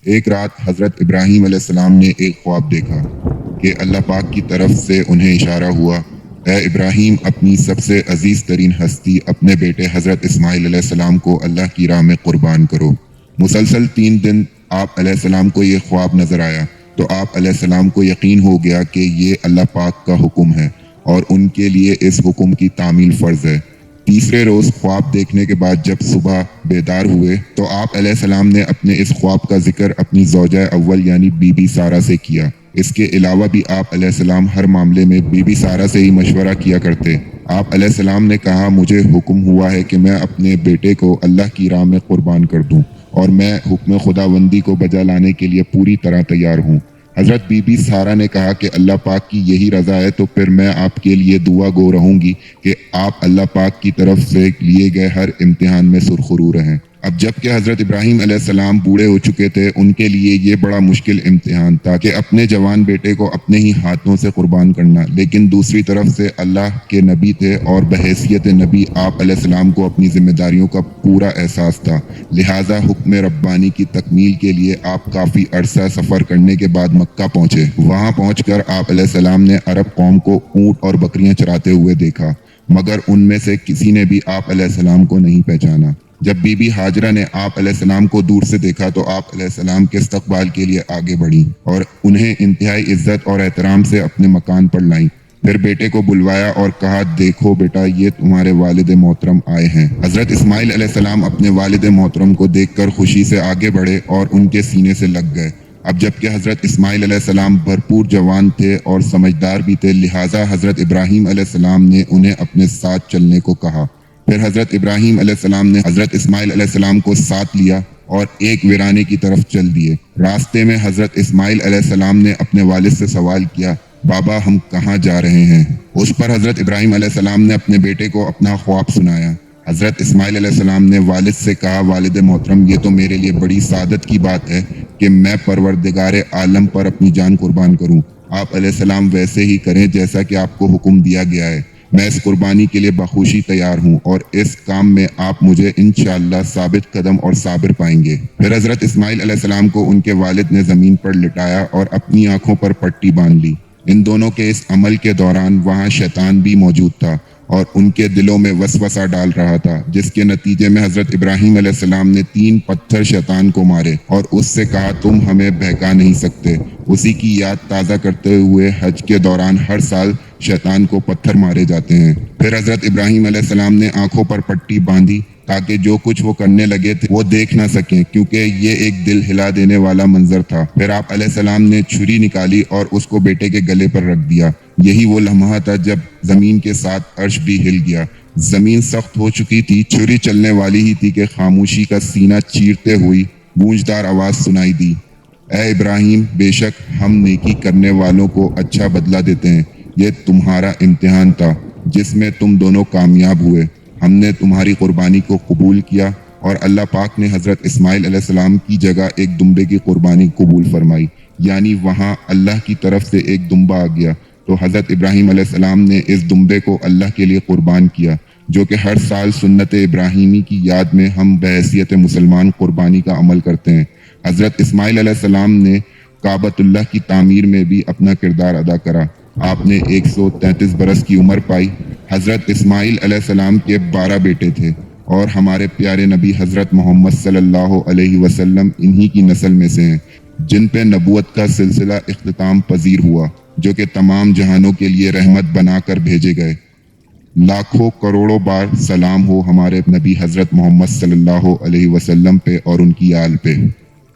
ایک رات حضرت ابراہیم علیہ السلام نے ایک خواب دیکھا کہ اللہ پاک کی طرف سے انہیں اشارہ ہوا، اے ابراہیم، اپنی سب سے عزیز ترین ہستی اپنے بیٹے حضرت اسماعیل علیہ السلام کو اللہ کی راہ میں قربان کرو۔ مسلسل 3 دن آپ علیہ السلام کو یہ خواب نظر آیا تو آپ علیہ السلام کو یقین ہو گیا کہ یہ اللہ پاک کا حکم ہے اور ان کے لیے اس حکم کی تعمیل فرض ہے۔ تیسرے روز خواب دیکھنے کے بعد جب صبح بیدار ہوئے تو آپ علیہ السلام نے اپنے اس خواب کا ذکر اپنی زوجہ اول یعنی بی بی سارہ سے کیا۔ اس کے علاوہ بھی آپ علیہ السلام ہر معاملے میں بی بی سارہ سے ہی مشورہ کیا کرتے۔ آپ علیہ السلام نے کہا، مجھے حکم ہوا ہے کہ میں اپنے بیٹے کو اللہ کی راہ میں قربان کر دوں اور میں حکم خداوندی کو بجا لانے کے لیے پوری طرح تیار ہوں۔ حضرت بی بی سارہ نے کہا کہ اللہ پاک کی یہی رضا ہے تو پھر میں آپ کے لیے دعا گو رہوں گی کہ آپ اللہ پاک کی طرف سے لیے گئے ہر امتحان میں سرخرو رہیں۔ اب جب کہ حضرت ابراہیم علیہ السلام بوڑھے ہو چکے تھے، ان کے لیے یہ بڑا مشکل امتحان تھا کہ اپنے جوان بیٹے کو اپنے ہی ہاتھوں سے قربان کرنا، لیکن دوسری طرف سے اللہ کے نبی تھے اور بحیثیت نبی آپ علیہ السلام کو اپنی ذمہ داریوں کا پورا احساس تھا، لہٰذا حکم ربانی کی تکمیل کے لیے آپ کافی عرصہ سفر کرنے کے بعد مکہ پہنچے۔ وہاں پہنچ کر آپ علیہ السلام نے عرب قوم کو اونٹ اور بکریاں چراتے ہوئے دیکھا، مگر ان میں سے کسی نے بھی آپ علیہ السلام کو نہیں پہچانا۔ جب بی بی ہاجرہ نے آپ علیہ السلام کو دور سے دیکھا تو آپ علیہ السلام کے استقبال کے لیے آگے بڑھیں اور انہیں انتہائی عزت اور احترام سے اپنے مکان پر لائیں۔ پھر بیٹے کو بلوایا اور کہا، دیکھو بیٹا، یہ تمہارے والد محترم آئے ہیں۔ حضرت اسماعیل علیہ السلام اپنے والد محترم کو دیکھ کر خوشی سے آگے بڑھے اور ان کے سینے سے لگ گئے۔ اب جبکہ حضرت اسماعیل علیہ السلام بھرپور جوان تھے اور سمجھدار بھی تھے، لہٰذا حضرت ابراہیم علیہ السلام نے انہیں اپنے ساتھ چلنے کو کہا۔ پھر حضرت ابراہیم علیہ السلام نے حضرت اسماعیل علیہ السلام کو ساتھ لیا اور ایک ویرانے کی طرف چل دیے۔ راستے میں حضرت اسماعیل علیہ السلام نے اپنے والد سے سوال کیا، بابا ہم کہاں جا رہے ہیں؟ اس پر حضرت ابراہیم علیہ السلام نے اپنے بیٹے کو اپنا خواب سنایا۔ حضرت اسماعیل علیہ السلام نے والد سے کہا، والد محترم، یہ تو میرے لیے بڑی سعادت کی بات ہے کہ میں پروردگار عالم پر اپنی جان قربان کروں۔ آپ علیہ السلام ویسے ہی کریں جیسا کہ آپ کو حکم دیا گیا ہے۔ میں اس قربانی کے لیے بخوشی تیار ہوں اور اس کام میں آپ مجھے انشاءاللہ ثابت قدم اور صابر پائیں گے۔ پھر حضرت اسماعیل علیہ السلام کو ان کے والد نے زمین پر لٹایا اور اپنی آنکھوں پر پٹی باندھ لی۔ ان دونوں کے اس عمل کے دوران وہاں شیطان بھی موجود تھا اور ان کے دلوں میں وسوسہ ڈال رہا تھا، جس کے نتیجے میں حضرت ابراہیم علیہ السلام نے 3 پتھر شیطان کو مارے اور اس سے کہا، تم ہمیں بہکا نہیں سکتے۔ اسی کی یاد تازہ کرتے ہوئے حج کے دوران ہر سال شیطان کو پتھر مارے جاتے ہیں۔ پھر حضرت ابراہیم علیہ السلام نے آنکھوں پر پٹی باندھی تاکہ جو کچھ وہ کرنے لگے تھے وہ دیکھ نہ سکیں، کیونکہ یہ ایک دل ہلا دینے والا منظر تھا۔ پھر آپ علیہ السلام نے چھری نکالی اور اس کو بیٹے کے گلے پر رکھ دیا۔ یہی وہ لمحہ تھا جب زمین کے ساتھ عرش بھی ہل گیا۔ زمین سخت ہو چکی تھی، چھری چلنے والی ہی تھی کہ خاموشی کا سینہ چیرتے ہوئی گونجدار آواز سنائی دی، اے ابراہیم، بے شک ہم نیکی کرنے والوں کو اچھا بدلہ دیتے ہیں۔ یہ تمہارا امتحان تھا جس میں تم دونوں کامیاب ہوئے۔ ہم نے تمہاری قربانی کو قبول کیا اور اللہ پاک نے حضرت اسماعیل علیہ السلام کی جگہ ایک دمبے کی قربانی قبول فرمائی، یعنی وہاں اللہ کی طرف سے ایک دمبا آ گیا تو حضرت ابراہیم علیہ السلام نے اس دمبے کو اللہ کے لیے قربان کیا، جو کہ ہر سال سنت ابراہیمی کی یاد میں ہم بحیثیت مسلمان قربانی کا عمل کرتے ہیں۔ حضرت اسماعیل علیہ السلام نے کعبۃ اللہ کی تعمیر میں بھی اپنا کردار ادا کرا۔ آپ نے 133 برس کی عمر پائی۔ حضرت اسماعیل علیہ السلام کے 12 بیٹے تھے اور ہمارے پیارے نبی حضرت محمد صلی اللہ علیہ وسلم انہی کی نسل میں سے ہیں، جن پہ نبوت کا سلسلہ اختتام پذیر ہوا، جو کہ تمام جہانوں کے لیے رحمت بنا کر بھیجے گئے۔ لاکھوں کروڑوں بار سلام ہو ہمارے نبی حضرت محمد صلی اللہ علیہ وسلم پہ اور ان کی آل پہ۔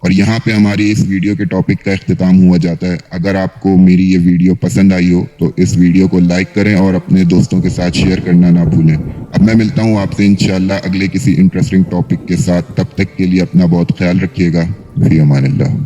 اور یہاں پہ ہماری اس ویڈیو کے ٹاپک کا اختتام ہوا جاتا ہے۔ اگر آپ کو میری یہ ویڈیو پسند آئی ہو تو اس ویڈیو کو لائک کریں اور اپنے دوستوں کے ساتھ شیئر کرنا نہ بھولیں۔ اب میں ملتا ہوں آپ سے انشاءاللہ اگلے کسی انٹرسٹنگ ٹاپک کے ساتھ، تب تک کے لیے اپنا بہت خیال رکھیے گا۔ فی امان اللہ۔